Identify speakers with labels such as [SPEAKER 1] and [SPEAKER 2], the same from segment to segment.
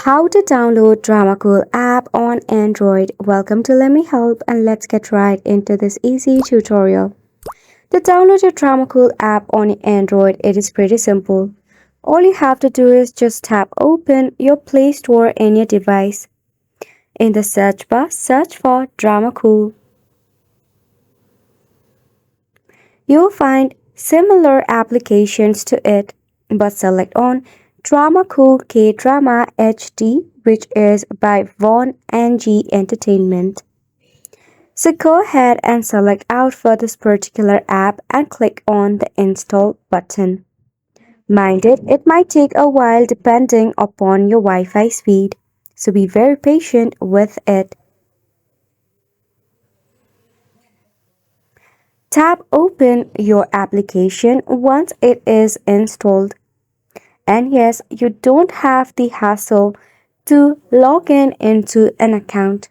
[SPEAKER 1] How to download Dramacool app on Android. Welcome to Let Me Help, and let's get right into this easy tutorial. To download your Dramacool app on Android, it is pretty simple. All you have to do is just tap open your Play Store in your device. In the search bar, search for Dramacool. You'll find similar applications to it, but select on Dramacool K-Drama HD, which is by Von NG Entertainment. So go ahead and select out for this particular app and click on the install button. Mind it might take a while depending upon your Wi-Fi speed, so be very patient with it. Tap open your application once it is installed. And yes, you don't have the hassle to log in into an account.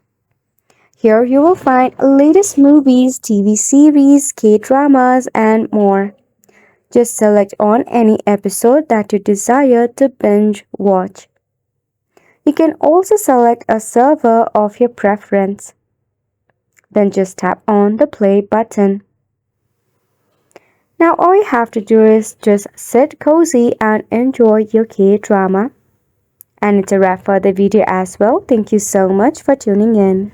[SPEAKER 1] Here you will find latest movies, TV series, K-dramas, and more. Just select on any episode that you desire to binge watch. You can also select a server of your preference. Then just tap on the play button. Now all you have to do is just sit cozy and enjoy your K-drama. And it's a wrap for the video as well. Thank you so much for tuning in.